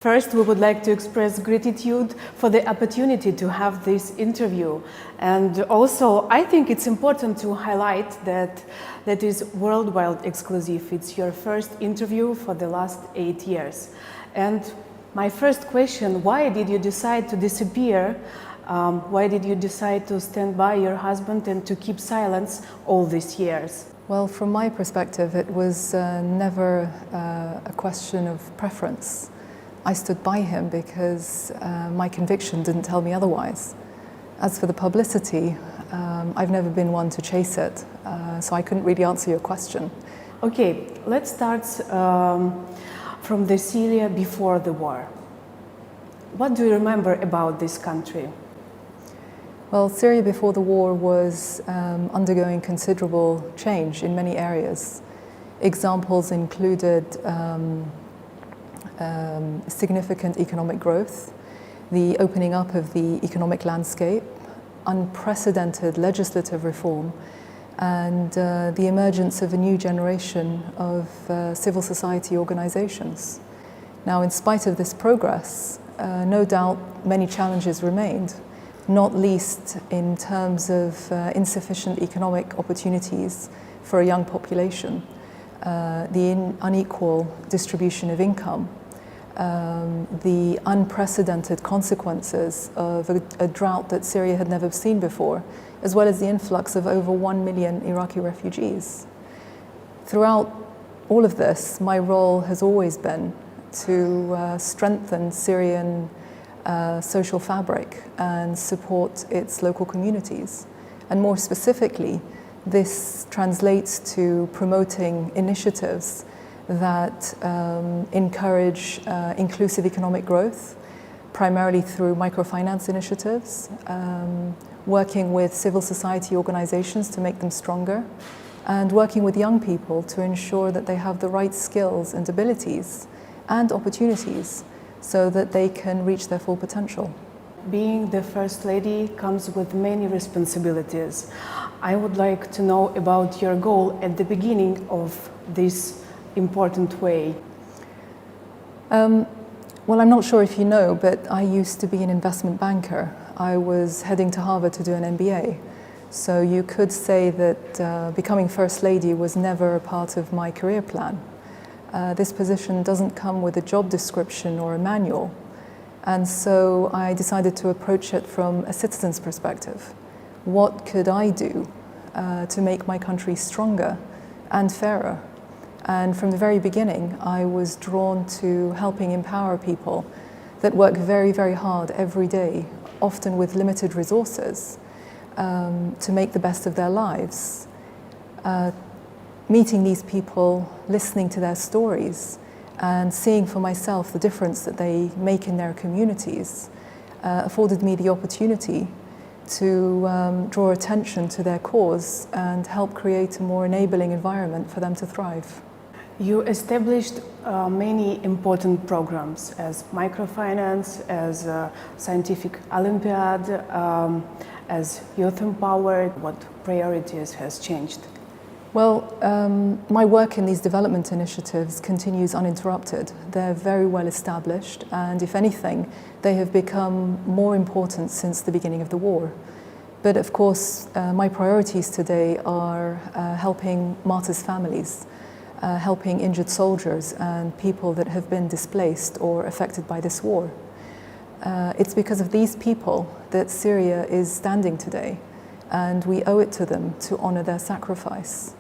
First, we would like to express gratitude for the opportunity to have this interview. And also, I think it's important to highlight that that is worldwide exclusive. It's your first interview for the last 8 years. And my first question, why did you decide to disappear? Why did you decide to stand by your husband and to keep silence all these years? Well, from my perspective, it was never a question of preference. I stood by him because my conviction didn't tell me otherwise. As for the publicity, I've never been one to chase it, so I couldn't really answer your question. Okay, let's start from the Syria before the war. What do you remember about this country? Well, Syria before the war was undergoing considerable change in many areas. Examples included significant economic growth, the opening up of the economic landscape, unprecedented legislative reform, and the emergence of a new generation of civil society organizations. Now, in spite of this progress, no doubt many challenges remained, not least in terms of insufficient economic opportunities for a young population, the unequal distribution of income, the unprecedented consequences of a drought that Syria had never seen before, as well as the influx of over 1 million Iraqi refugees. Throughout all of this, my role has always been to strengthen Syrian social fabric and support its local communities. And more specifically, this translates to promoting initiatives that encourage inclusive economic growth, primarily through microfinance initiatives, working with civil society organizations to make them stronger, and working with young people to ensure that they have the right skills and abilities and opportunities so that they can reach their full potential. Being the First Lady comes with many responsibilities. I would like to know about your goal at the beginning of this important way. Well, I'm not sure if you know, but I used to be an investment banker. I was heading to Harvard to do an MBA. So you could say that becoming First Lady was never a part of my career plan. This position doesn't come with a job description or a manual. And so I decided to approach it from a citizen's perspective. What could I do to make my country stronger and fairer? And from the very beginning, I was drawn to helping empower people that work very, very hard every day, often with limited resources, to make the best of their lives. Meeting these people, listening to their stories, and seeing for myself the difference that they make in their communities afforded me the opportunity to draw attention to their cause and help create a more enabling environment for them to thrive. You established many important programs as microfinance, as scientific Olympiad, as youth empowered. What priorities has changed? Well, my work in these development initiatives continues uninterrupted. They're very well established, and if anything, they have become more important since the beginning of the war. But of course, my priorities today are helping martyrs' families, helping injured soldiers and people that have been displaced or affected by this war. It's because of these people that Syria is standing today, and we owe it to them to honor their sacrifice.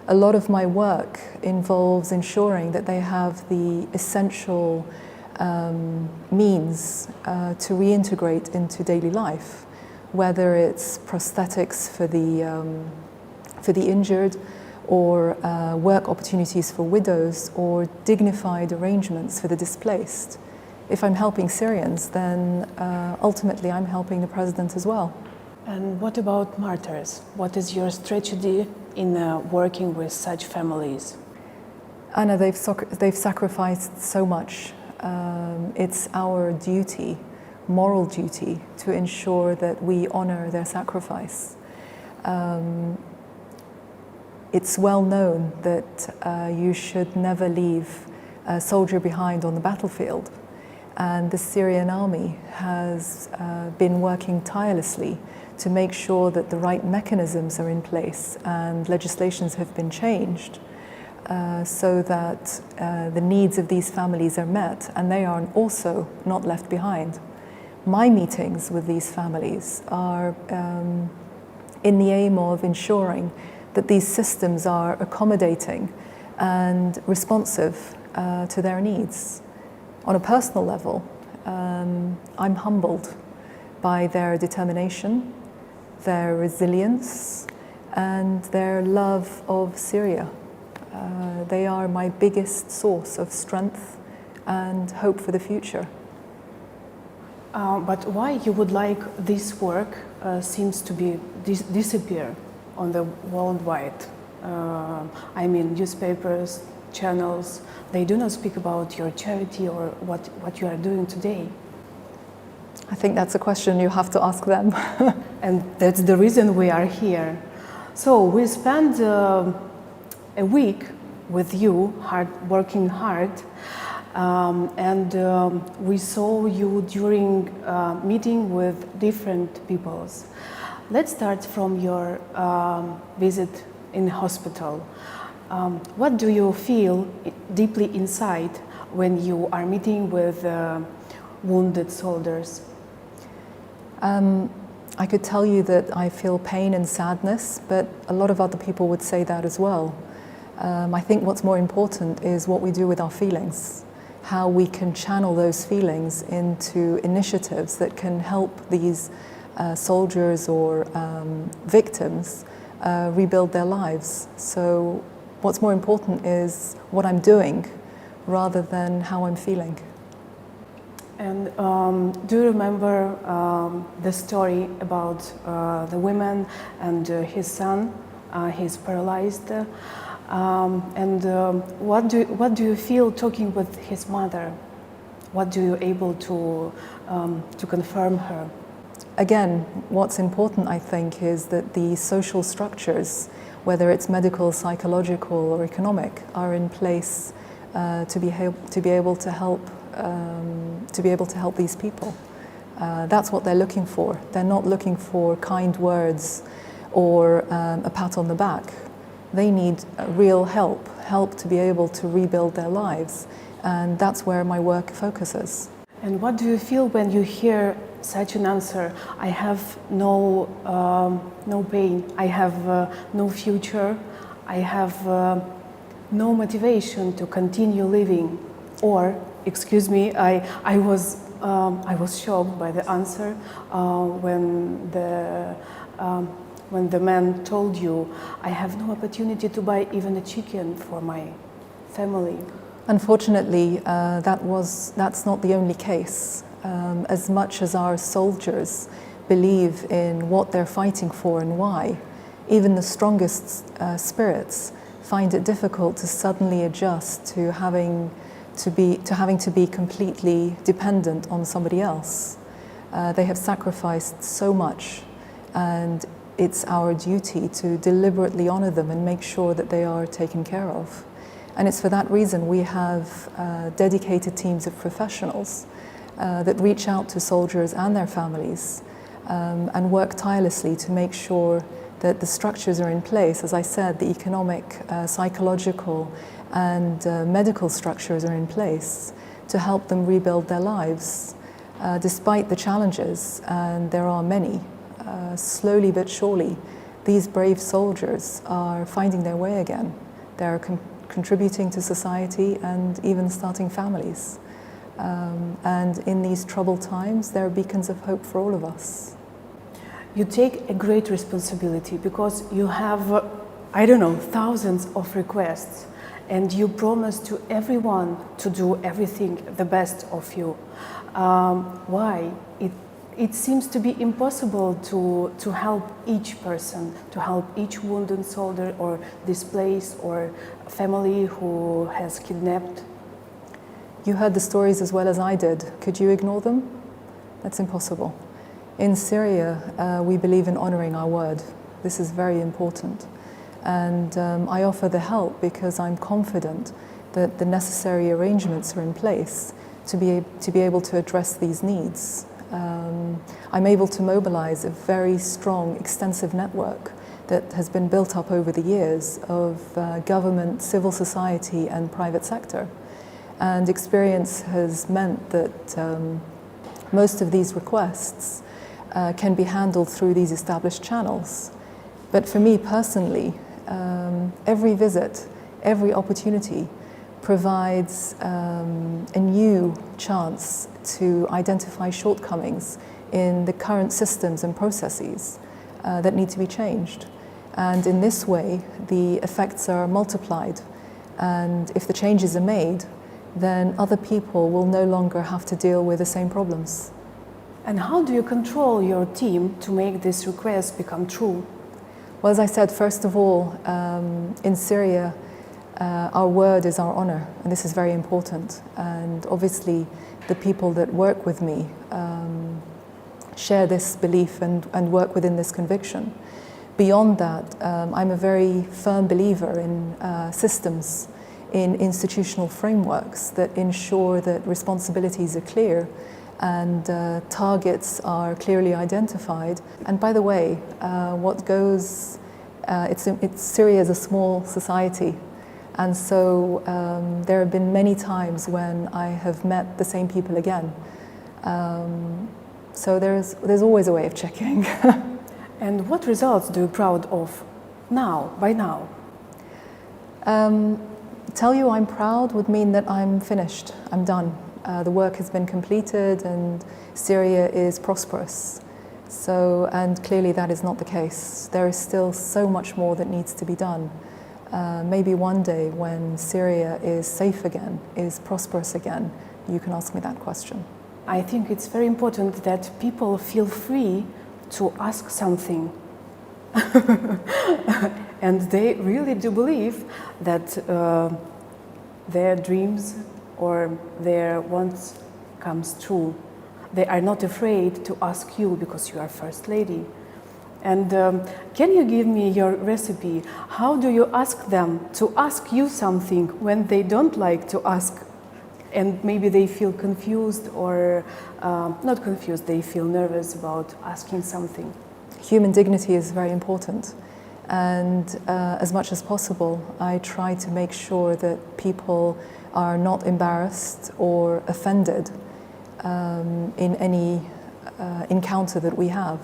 A lot of my work involves ensuring that they have the essential means to reintegrate into daily life, whether it's prosthetics for the injured, or work opportunities for widows, or dignified arrangements for the displaced. If I'm helping Syrians, then ultimately I'm helping the president as well. And what about martyrs? What is your strategy in working with such families? Anna, they've sacrificed so much. It's our duty, moral duty, to ensure that we honor their sacrifice. It's well known that you should never leave a soldier behind on the battlefield. And the Syrian army has been working tirelessly to make sure that the right mechanisms are in place and legislations have been changed so that the needs of these families are met and they are also not left behind. My meetings with these families are in the aim of ensuring that these systems are accommodating and responsive to their needs. On a personal level, I'm humbled by their determination, their resilience, and their love of Syria. They are my biggest source of strength and hope for the future. But why you would like this work seems to be disappear on the worldwide? I mean, newspapers, channels, they do not speak about your charity or what you are doing today. I think that's a question you have to ask them. And that's the reason we are here. So we spent a week with you, working hard, and we saw you during meeting with different peoples. Let's start from your visit in hospital. What do you feel deeply inside when you are meeting with wounded soldiers? I could tell you that I feel pain and sadness, but a lot of other people would say that as well. I think what's more important is what we do with our feelings, how we can channel those feelings into initiatives that can help these soldiers or victims rebuild their lives. So what's more important is what I'm doing rather than how I'm feeling. And do you remember the story about the woman and his son? He's paralyzed. What do you feel talking with his mother? What do you able to confirm her? Again, what's important, I think, is that the social structures, whether it's medical, psychological, or economic, are in place to be able to help these people. That's what they're looking for. They're not looking for kind words or a pat on the back. They need real help to be able to rebuild their lives, and that's where my work focuses. And what do you feel when you hear such an answer? I have no pain, I have no future, I have no motivation to continue living. Or, excuse me, I was shocked by the answer when the man told you, I have no opportunity to buy even a chicken for my family. Unfortunately, that's not the only case. As much as our soldiers believe in what they're fighting for and why, even the strongest spirits find it difficult to suddenly adjust to having to be completely dependent on somebody else. They have sacrificed so much, and it's our duty to deliberately honor them and make sure that they are taken care of. And it's for that reason we have dedicated teams of professionals that reach out to soldiers and their families and work tirelessly to make sure that the structures are in place. As I said, the economic, psychological, and medical structures are in place to help them rebuild their lives. Despite the challenges, and there are many, slowly but surely, these brave soldiers are finding their way again. They're contributing to society and even starting families. And in these troubled times, there are beacons of hope for all of us. You take a great responsibility because you have, I don't know, thousands of requests, and you promise to everyone to do everything the best of you. Why? It seems to be impossible to help each person, to help each wounded soldier or displaced or family who has kidnapped. You heard the stories as well as I did. Could you ignore them? That's impossible. In Syria, we believe in honoring our word. This is very important. And I offer the help because I'm confident that the necessary arrangements are in place to be able to address these needs. I'm able to mobilize a very strong, extensive network that has been built up over the years of government, civil society, and private sector. And experience has meant that most of these requests can be handled through these established channels. But for me personally, every visit, every opportunity provides a new chance to identify shortcomings in the current systems and processes that need to be changed. And in this way, the effects are multiplied. And if the changes are made, then other people will no longer have to deal with the same problems. And how do you control your team to make this request become true? Well, as I said, first of all, in Syria, our word is our honor, and this is very important. And obviously, the people that work with me share this belief and work within this conviction. Beyond that, I'm a very firm believer in systems, in institutional frameworks that ensure that responsibilities are clear and targets are clearly identified. And by the way, Syria is a small society, and so there have been many times when I have met the same people again. So there's always a way of checking. And what results do you proud of now, by now? Tell you I'm proud would mean that I'm finished, I'm done. The work has been completed and Syria is prosperous. So, and clearly that is not the case. There is still so much more that needs to be done. Maybe one day when Syria is safe again, is prosperous again, you can ask me that question. I think it's very important that people feel free to ask something. And they really do believe that their dreams or their wants comes true. They are not afraid to ask you because you are First Lady. And can you give me your recipe? How do you ask them to ask you something when they don't like to ask? And maybe they feel confused or not confused, they feel nervous about asking something. Human dignity is very important. And as much as possible, I try to make sure that people are not embarrassed or offended in any encounter that we have.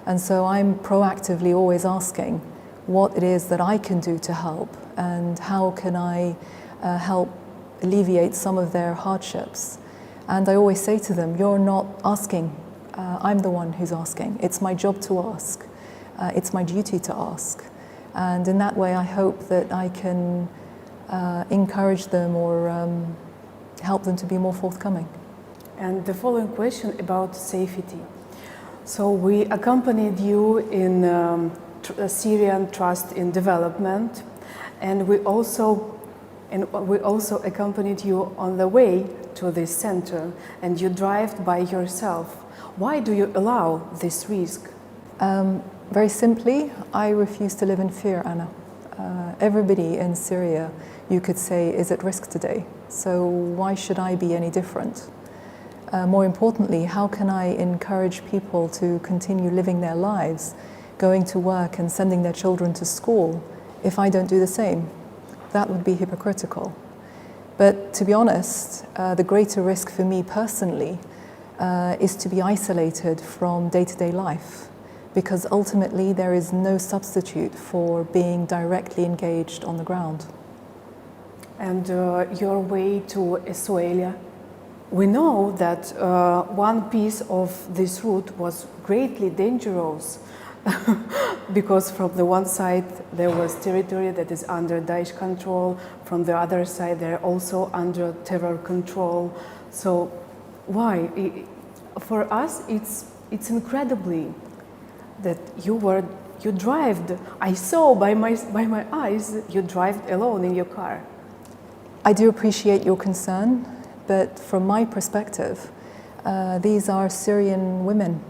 And so I'm proactively always asking what it is that I can do to help and how can I help alleviate some of their hardships. And I always say to them, you're not asking, I'm the one who's asking. It's my job to ask. It's my duty to ask. And in that way, I hope that I can encourage them or help them to be more forthcoming. And the following question about safety. So we accompanied you in Syrian Trust in Development, and we also accompanied you on the way to this center, and you drive by yourself. Why do you allow this risk? Very simply, I refuse to live in fear, Anna. Everybody in Syria, you could say, is at risk today. So why should I be any different? More importantly, how can I encourage people to continue living their lives, going to work and sending their children to school, if I don't do the same? That would be hypocritical. But to be honest, the greater risk for me personally is to be isolated from day-to-day life, because ultimately there is no substitute for being directly engaged on the ground. And your way to Esuelia? We know that one piece of this route was greatly dangerous because from the one side there was territory that is under Daesh control, from the other side they're also under terror control. So why? For us it's incredibly that you drove. I saw by my eyes you drove alone in your car. I do appreciate your concern, but from my perspective, these are Syrian women,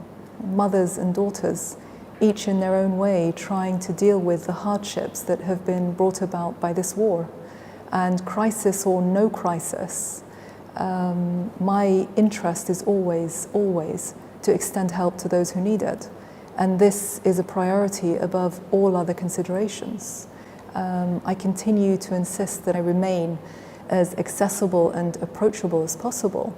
mothers and daughters, each in their own way trying to deal with the hardships that have been brought about by this war. And crisis or no crisis, my interest is always to extend help to those who need it. And this is a priority above all other considerations. I continue to insist that I remain as accessible and approachable as possible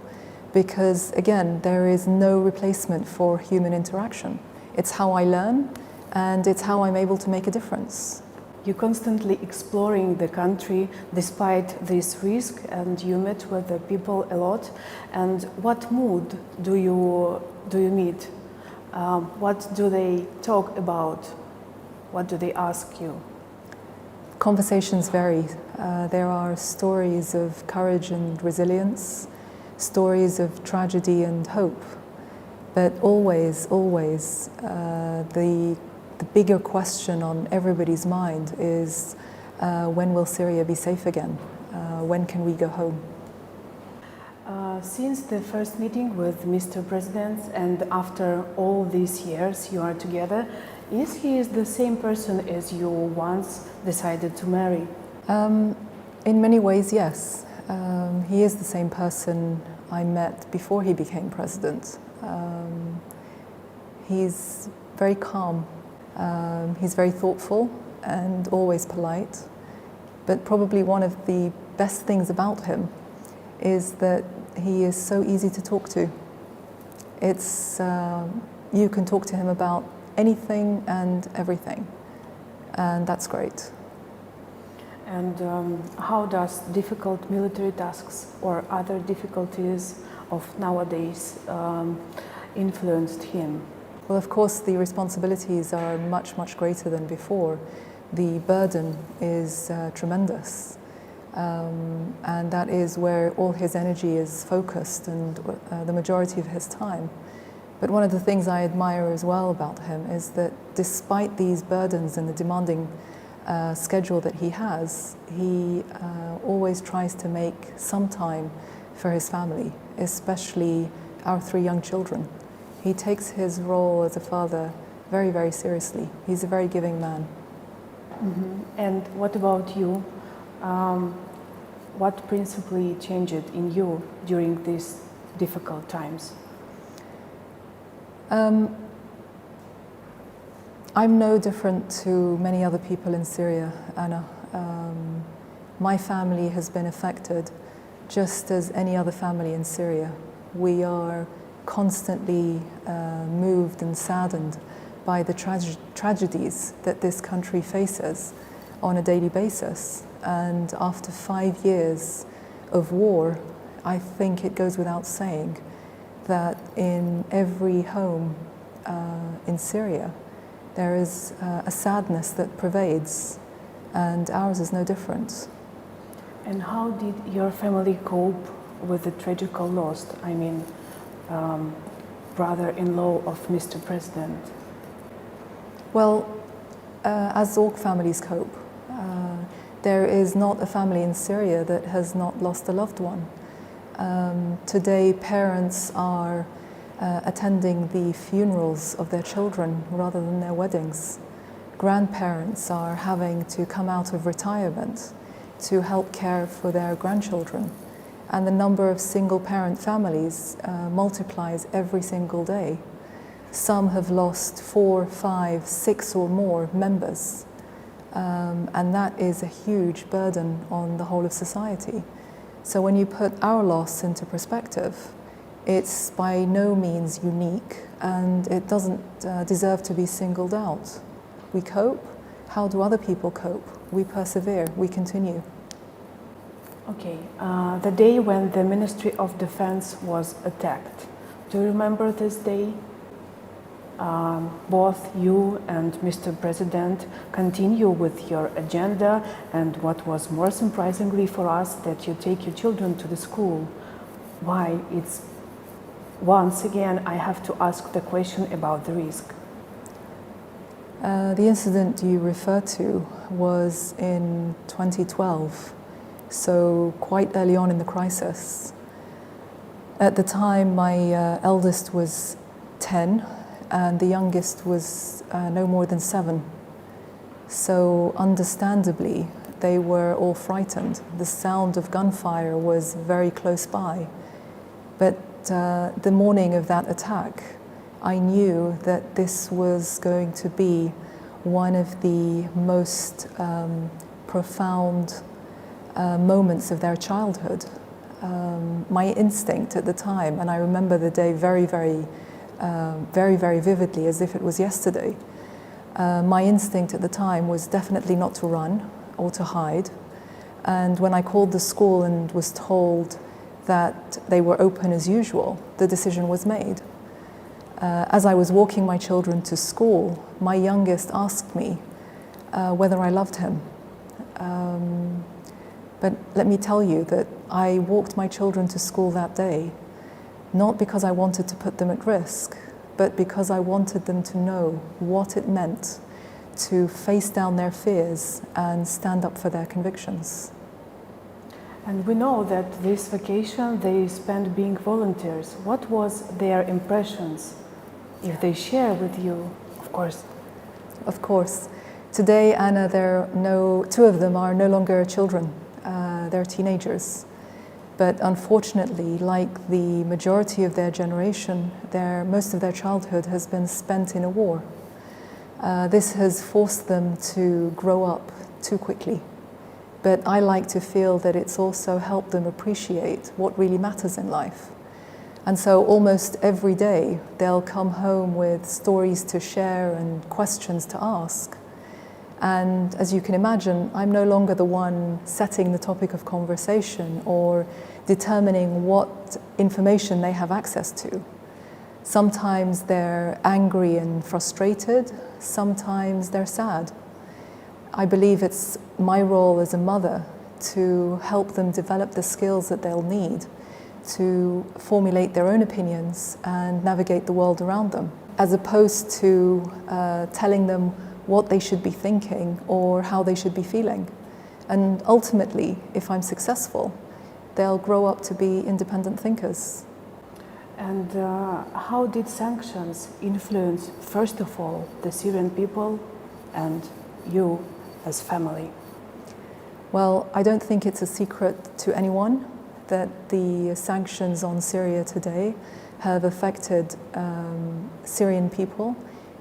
because, again, there is no replacement for human interaction. It's how I learn and it's how I'm able to make a difference. You're constantly exploring the country despite this risk, and you met with the people a lot. And what mood do you meet? What do they talk about? What do they ask you? Conversations vary. There are stories of courage and resilience, stories of tragedy and hope, but always, the bigger question on everybody's mind is when will Syria be safe again? When can we go home? Since the first meeting with Mr. President and after all these years you are together, is he the same person as you once decided to marry? In many ways, yes. He is the same person I met before he became president. He's very calm. He's very thoughtful and always polite. But probably one of the best things about him is that he is so easy to talk to. You can talk to him about anything and everything, and that's great. And how does difficult military tasks or other difficulties of nowadays influenced him? Well, of course, the responsibilities are much greater than before. The burden is tremendous. And that is where all his energy is focused and the majority of his time. But one of the things I admire as well about him is that despite these burdens and the demanding schedule that he has, he always tries to make some time for his family, especially our 3 young children. He takes his role as a father very seriously. He's a very giving man. Mm-hmm. And what about you? What principally changed in you during these difficult times? I'm no different to many other people in Syria, Anna. My family has been affected just as any other family in Syria. We are constantly moved and saddened by the tragedies that this country faces on a daily basis. And after 5 years of war, I think it goes without saying that in every home in Syria, there is a sadness that pervades, and ours is no different. And how did your family cope with the tragic loss? I mean, brother-in-law of Mr. President. Well, as all families cope, there is not a family in Syria that has not lost a loved one. Today, parents are attending the funerals of their children rather than their weddings. Grandparents are having to come out of retirement to help care for their grandchildren. And the number of single-parent families multiplies every single day. Some have lost 4, 5, 6 or more members. And that is a huge burden on the whole of society. So when you put our loss into perspective, it's by no means unique, and it doesn't deserve to be singled out. We cope. How do other people cope? We persevere, we continue. Okay, the day when the Ministry of Defense was attacked, do you remember this day? Both you and Mr. President continue with your agenda, and what was more surprisingly for us, that you take your children to the school. Why? It's once again I have to ask the question about the risk. The incident you refer to was in 2012, so quite early on in the crisis. At the time, my eldest was 10 and the youngest was no more than 7. So understandably, they were all frightened. The sound of gunfire was very close by. But the morning of that attack, I knew that this was going to be one of the most profound moments of their childhood. My instinct at the time, and I remember the day very vividly, as if it was yesterday. My instinct at the time was definitely not to run or to hide. And when I called the school and was told that they were open as usual, the decision was made. As I was walking my children to school, my youngest asked me whether I loved him. But let me tell you that I walked my children to school that day, not because I wanted to put them at risk, but because I wanted them to know what it meant to face down their fears and stand up for their convictions. And we know that this vacation they spent being volunteers. What was their impressions? If they share with you, of course. Of course. Today, Anna, two of them are no longer children. They're teenagers. But unfortunately, like the majority of their generation, most of their childhood has been spent in a war. This has forced them to grow up too quickly. But I like to feel that it's also helped them appreciate what really matters in life. And so almost every day, they'll come home with stories to share and questions to ask. And as you can imagine, I'm no longer the one setting the topic of conversation or determining what information they have access to. Sometimes they're angry and frustrated, sometimes they're sad. I believe it's my role as a mother to help them develop the skills that they'll need to formulate their own opinions and navigate the world around them, as opposed to telling them what they should be thinking or how they should be feeling. And ultimately, if I'm successful, they'll grow up to be independent thinkers. And how did sanctions influence, first of all, the Syrian people and you as family? Well, I don't think it's a secret to anyone that the sanctions on Syria today have affected Syrian people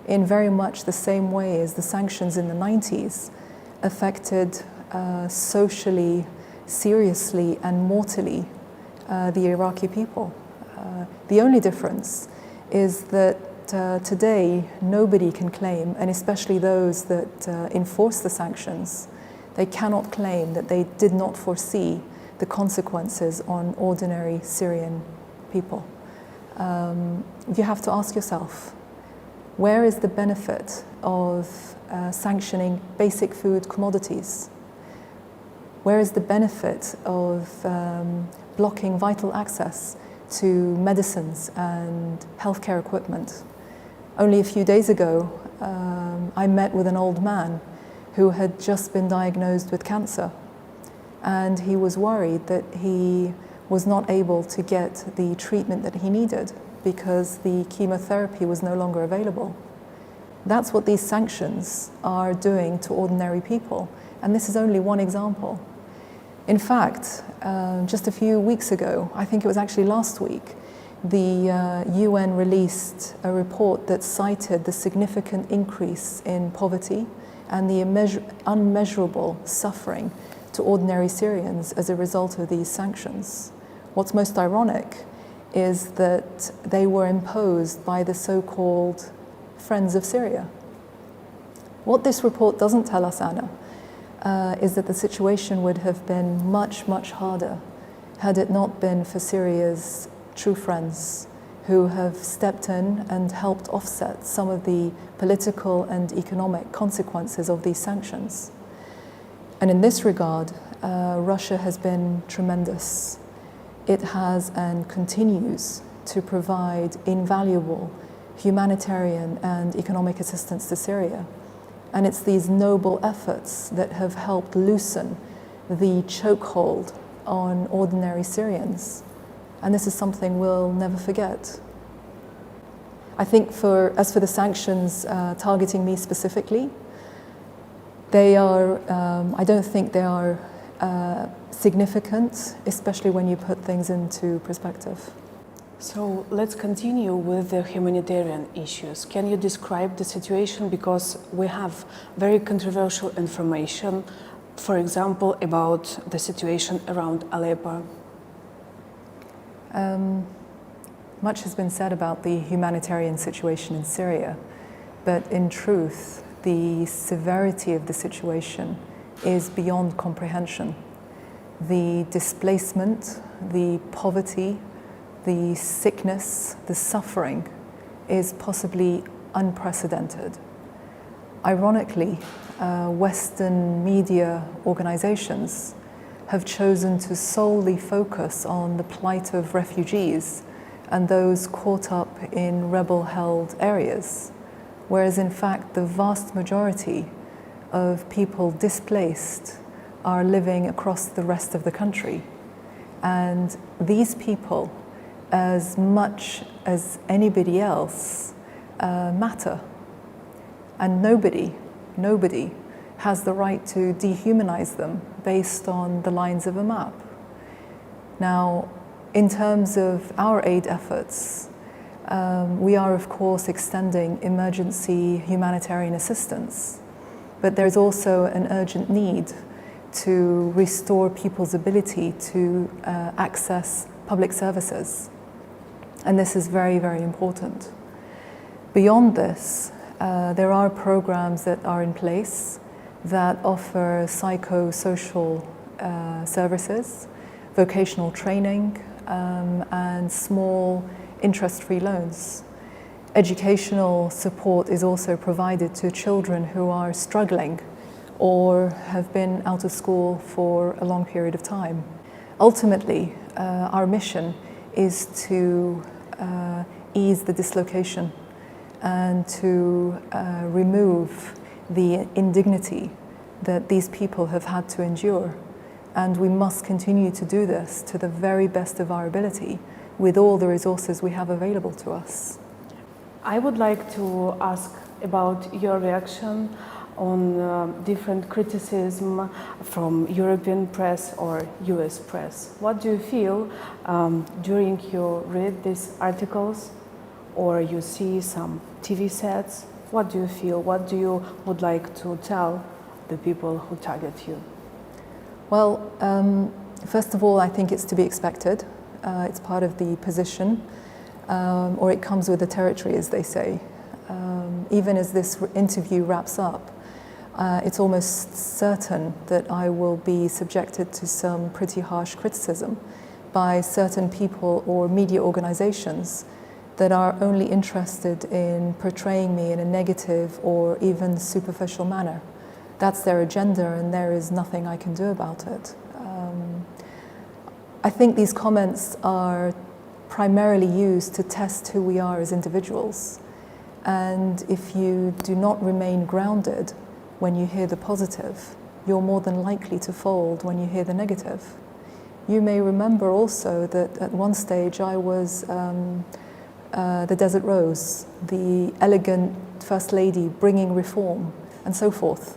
in very much the same way as the sanctions in the 90s affected socially, seriously, and mortally the Iraqi people. The only difference is that today nobody can claim, and especially those that enforce the sanctions, they cannot claim that they did not foresee the consequences on ordinary Syrian people. You have to ask yourself, where is the benefit of sanctioning basic food commodities? Where is the benefit of blocking vital access to medicines and healthcare equipment? Only a few days ago, I met with an old man who had just been diagnosed with cancer. And he was worried that he was not able to get the treatment that he needed because the chemotherapy was no longer available. That's what these sanctions are doing to ordinary people. And this is only one example. In fact, just a few weeks ago, I think it was actually last week, the UN released a report that cited the significant increase in poverty and the unmeasurable suffering to ordinary Syrians as a result of these sanctions. What's most ironic is that they were imposed by the so-called Friends of Syria. What this report doesn't tell us, Anna, is that the situation would have been much, much harder had it not been for Syria's true friends who have stepped in and helped offset some of the political and economic consequences of these sanctions. And in this regard, Russia has been tremendous. It has and continues to provide invaluable humanitarian and economic assistance to Syria. And it's these noble efforts that have helped loosen the chokehold on ordinary Syrians. And this is something we'll never forget. I think as for the sanctions targeting me specifically, They are, I don't think they are significant, especially when you put things into perspective. So let's continue with the humanitarian issues. Can you describe the situation? Because we have very controversial information, for example, about the situation around Aleppo. Much has been said about the humanitarian situation in Syria, but in truth, the severity of the situation is beyond comprehension. The displacement, the poverty, the sickness, the suffering is possibly unprecedented. Ironically, Western media organizations have chosen to solely focus on the plight of refugees and those caught up in rebel-held areas, whereas in fact the vast majority of people displaced are living across the rest of the country. And these people, as much as anybody else, matter. And nobody has the right to dehumanize them based on the lines of a map. Now, in terms of our aid efforts, we are of course extending emergency humanitarian assistance, but there's also an urgent need to restore people's ability to access public services. And this is very, very important. Beyond this, there are programs that are in place that offer psychosocial services, vocational training, and small interest-free loans. Educational support is also provided to children who are struggling or have been out of school for a long period of time. Ultimately, our mission is to ease the dislocation and to remove the indignity that these people have had to endure. And we must continue to do this to the very best of our ability with all the resources we have available to us. I would like to ask about your reaction on different criticism from European press or US press. What do you feel during you read these articles or you see some TV sets? What do you feel? What do you would like to tell the people who target you? Well, first of all, I think it's to be expected. It's part of the position, or it comes with the territory, as they say. Even as this interview wraps up, it's almost certain that I will be subjected to some pretty harsh criticism by certain people or media organizations that are only interested in portraying me in a negative or even superficial manner. That's their agenda, and there is nothing I can do about it. I think these comments are primarily used to test who we are as individuals. And if you do not remain grounded when you hear the positive, you're more than likely to fold when you hear the negative. You may remember also that at one stage I was the Desert Rose, the elegant First Lady bringing reform, and so forth.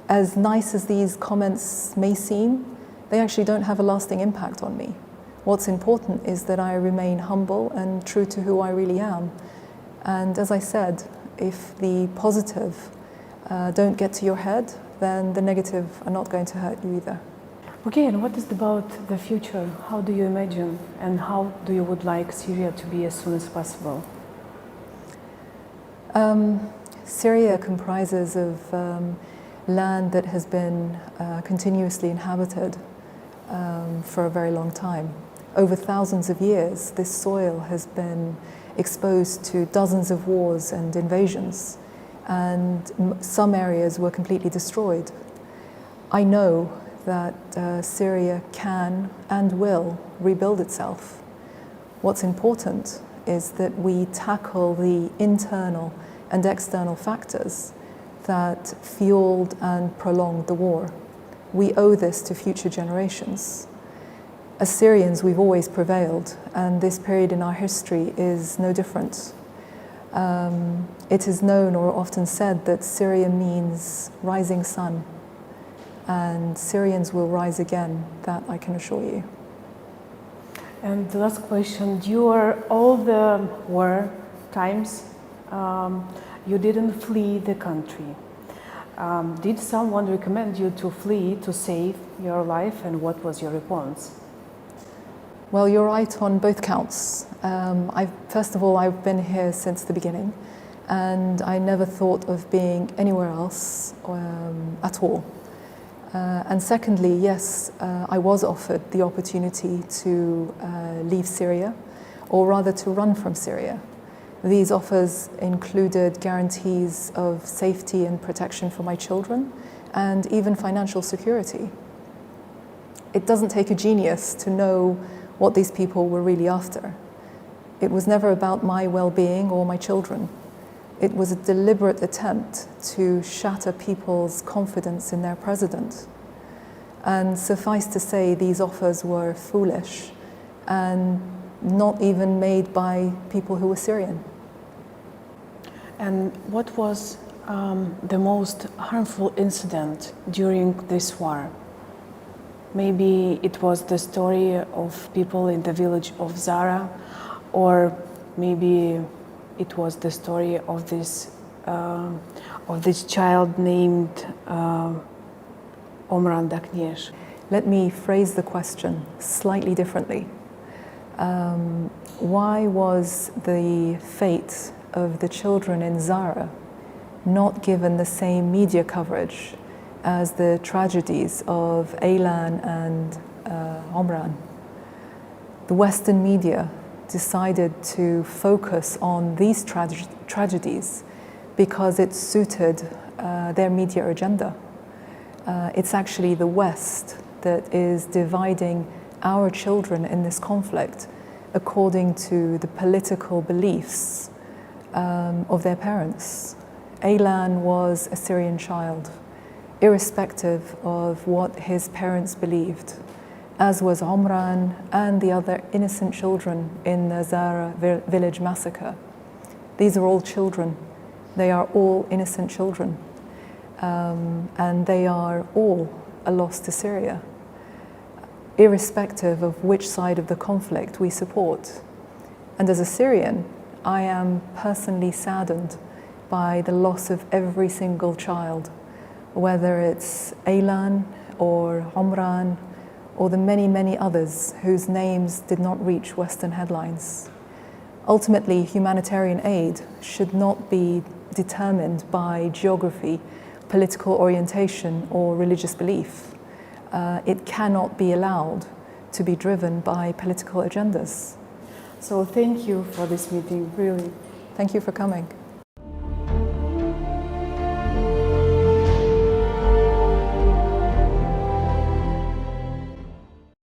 As nice as these comments may seem, they actually don't have a lasting impact on me. What's important is that I remain humble and true to who I really am. And as I said, if the positive don't get to your head, then the negative are not going to hurt you either. Okay, and what is about the future? How do you imagine and how do you would like Syria to be as soon as possible? Syria comprises of land that has been continuously inhabited for a very long time. Over thousands of years, this soil has been exposed to dozens of wars and invasions, and some areas were completely destroyed. I know that Syria can and will rebuild itself. What's important is that we tackle the internal and external factors that fueled and prolonged the war. We owe this to future generations. As Syrians, we've always prevailed, and this period in our history is no different. It is known or often said that Syria means rising sun, and Syrians will rise again, that I can assure you. And the last question, during all the war times, you didn't flee the country. Did someone recommend you to flee to save your life, and what was your response? Well, you're right on both counts. First of all, I've been here since the beginning, and I never thought of being anywhere else at all. And secondly, yes, I was offered the opportunity to leave Syria, or rather to run from Syria. These offers included guarantees of safety and protection for my children, and even financial security. It doesn't take a genius to know what these people were really after. It was never about my well-being or my children. It was a deliberate attempt to shatter people's confidence in their president. And suffice to say, these offers were foolish and not even made by people who were Syrian. And what was the most harmful incident during this war? Maybe it was the story of people in the village of Zara, or maybe it was the story of this child named Omran Dakniesh. Let me phrase the question slightly differently. Why was the fate of the children in Zara not given the same media coverage as the tragedies of Aylan and Omran? The Western media decided to focus on these tragedies because it suited their media agenda. It's actually the West that is dividing our children in this conflict according to the political beliefs of their parents. Aylan was a Syrian child, irrespective of what his parents believed, as was Omran and the other innocent children in the Zara village massacre. These are all children. They are all innocent children. And they are all a loss to Syria, irrespective of which side of the conflict we support. And as a Syrian, I am personally saddened by the loss of every single child, whether it's Aylan or Omran or the many, many others whose names did not reach Western headlines. Ultimately, humanitarian aid should not be determined by geography, political orientation, or religious belief. It cannot be allowed to be driven by political agendas. So thank you for this meeting, really. Thank you for coming.